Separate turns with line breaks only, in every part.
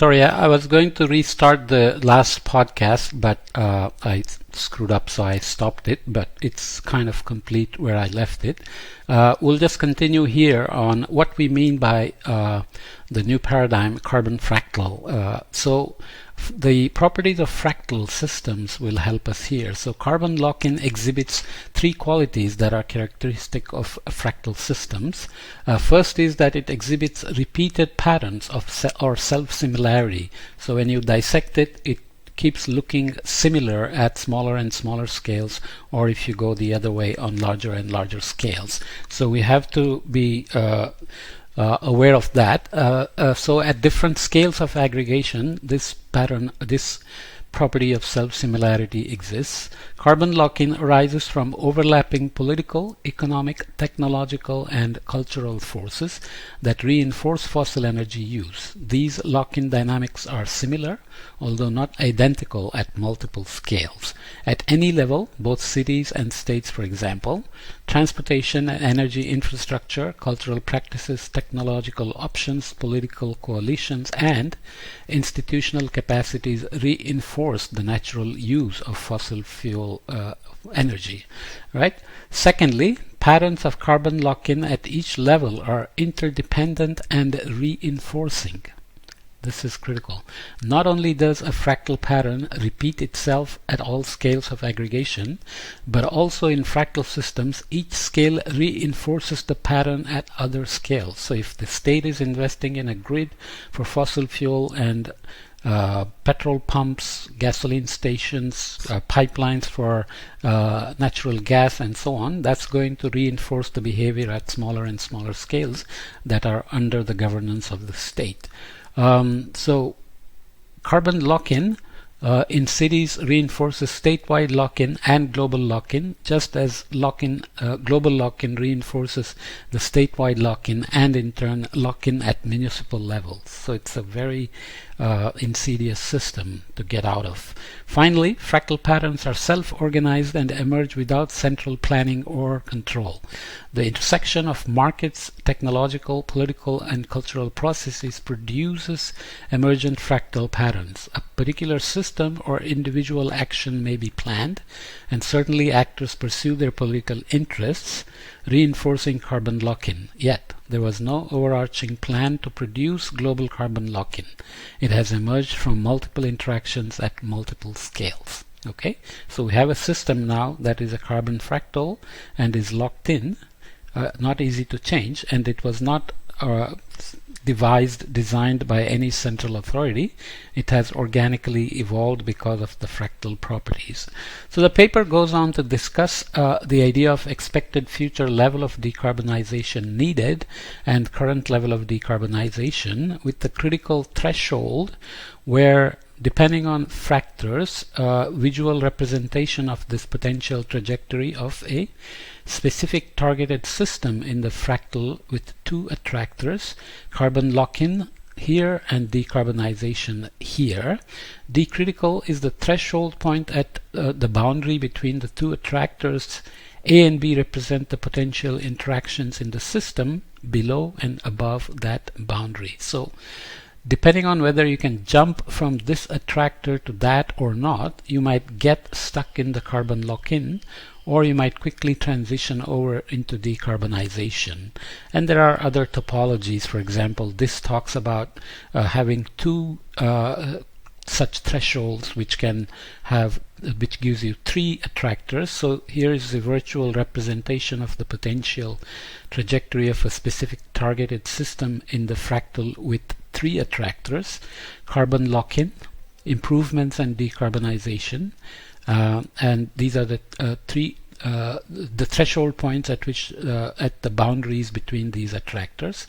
Sorry, I was going to restart the last podcast, but I screwed up, so I stopped it, but it's kind of complete where I left it. We'll just continue here on what we mean by the new paradigm, carbon fractal. So the properties of fractal systems will help us here. So carbon lock-in exhibits three qualities that are characteristic of fractal systems. First is that it exhibits repeated patterns of self-similarity. So when you dissect it, it keeps looking similar at smaller and smaller scales, or if you go the other way, on larger and larger scales. So we have to be aware of that. So at different scales of aggregation, this property of self-similarity exists. Carbon lock-in arises from overlapping political, economic, technological, and cultural forces that reinforce fossil energy use. These lock-in dynamics are similar, although not identical at multiple scales. At any level, both cities and states, for example, transportation and energy infrastructure, cultural practices, technological options, political coalitions, and institutional capacities reinforce the natural use of fossil fuel energy. Right? Secondly, patterns of carbon lock-in at each level are interdependent and reinforcing. This is critical. Not only does a fractal pattern repeat itself at all scales of aggregation, but also in fractal systems, each scale reinforces the pattern at other scales. So if the state is investing in a grid for fossil fuel and petrol pumps, gasoline stations, pipelines for natural gas, and so on, that's going to reinforce the behavior at smaller and smaller scales that are under the governance of the state. So carbon lock-in in cities reinforces statewide lock-in and global lock-in, just as global lock-in reinforces the statewide lock-in and in turn lock-in at municipal levels. So it's a very insidious system to get out of. Finally, fractal patterns are self-organized and emerge without central planning or control. The intersection of markets, technological, political, and cultural processes produces emergent fractal patterns. A particular system or individual action may be planned, and certainly actors pursue their political interests, reinforcing carbon lock-in. Yet, there was no overarching plan to produce global carbon lock-in. It has emerged from multiple interactions at multiple scales. Okay, so we have a system now that is a carbon fractal and is locked in, not easy to change, and it was not designed by any central authority. It has organically evolved because of the fractal properties. So the paper goes on to discuss the idea of expected future level of decarbonization needed and current level of decarbonization, with the critical threshold where, depending on factors, visual representation of this potential trajectory of a specific targeted system in the fractal with two attractors, carbon lock-in here and decarbonization here. D critical is the threshold point at the boundary between the two attractors. A and B represent the potential interactions in the system below and above that boundary. So depending on whether you can jump from this attractor to that or not, you might get stuck in the carbon lock-in, or you might quickly transition over into decarbonization. And there are other topologies. For example, this talks about having two such thresholds which gives you three attractors. So here is the virtual representation of the potential trajectory of a specific targeted system in the fractal with three attractors: carbon lock-in, improvements, and decarbonization. And these are the the threshold points at which at the boundaries between these attractors.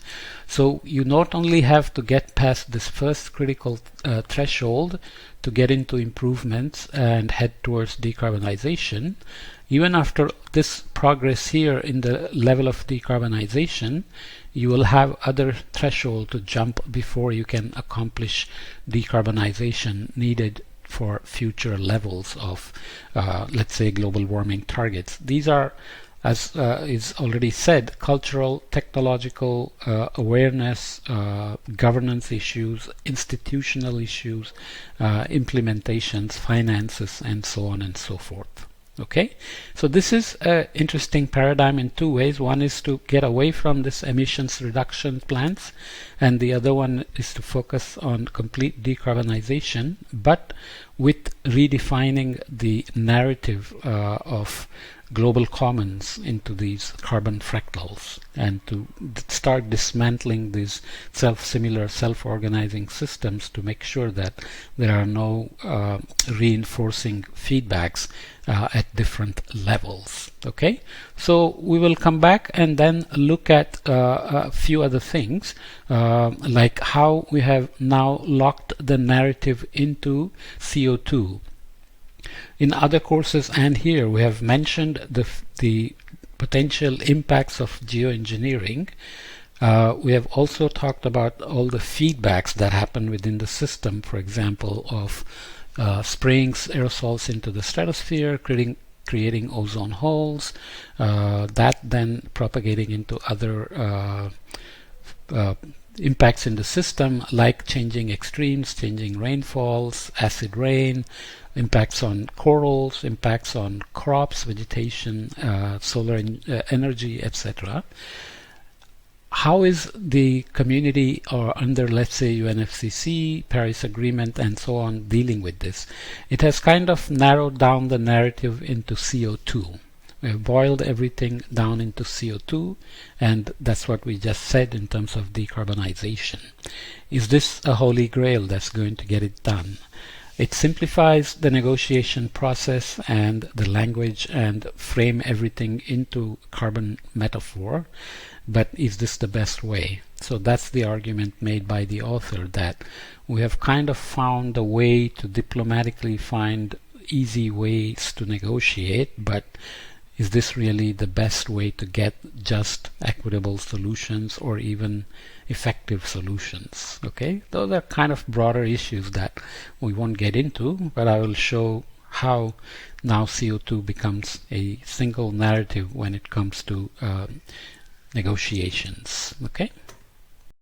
So you not only have to get past this first critical threshold to get into improvements and head towards decarbonization. Even after this progress here in the level of decarbonization, you will have other threshold to jump before you can accomplish decarbonization needed for future levels of, let's say, global warming targets. These are as is already said, cultural, technological awareness, governance issues, institutional issues, implementations, finances, and so on and so forth. Okay, so this is an interesting paradigm in two ways. One is to get away from this emissions reduction plans, and the other one is to focus on complete decarbonization, but with redefining the narrative of global commons into these carbon fractals, and to start dismantling these self-similar, self-organizing systems to make sure that there are no reinforcing feedbacks at different levels. Okay, so we will come back and then look at a few other things, like how we have now locked the narrative into CO2. In other courses and here we have mentioned the potential impacts of geoengineering. We have also talked about all the feedbacks that happen within the system, for example, of spraying aerosols into the stratosphere, creating ozone holes, that then propagating into other impacts in the system, like changing extremes, changing rainfalls, acid rain, impacts on corals, impacts on crops, vegetation, solar energy, etc. How is the community, or under, let's say, UNFCCC, Paris Agreement, and so on, dealing with this? It has kind of narrowed down the narrative into CO2. We have boiled everything down into CO2, and that's what we just said in terms of decarbonization. Is this a holy grail that's going to get it done? It simplifies the negotiation process and the language and frame everything into carbon metaphor, but is this the best way? So that's the argument made by the author, that we have kind of found a way to diplomatically find easy ways to negotiate, but is this really the best way to get just equitable solutions or even effective solutions? Okay, those are kind of broader issues that we won't get into, but I will show how now CO2 becomes a single narrative when it comes to negotiations. Okay.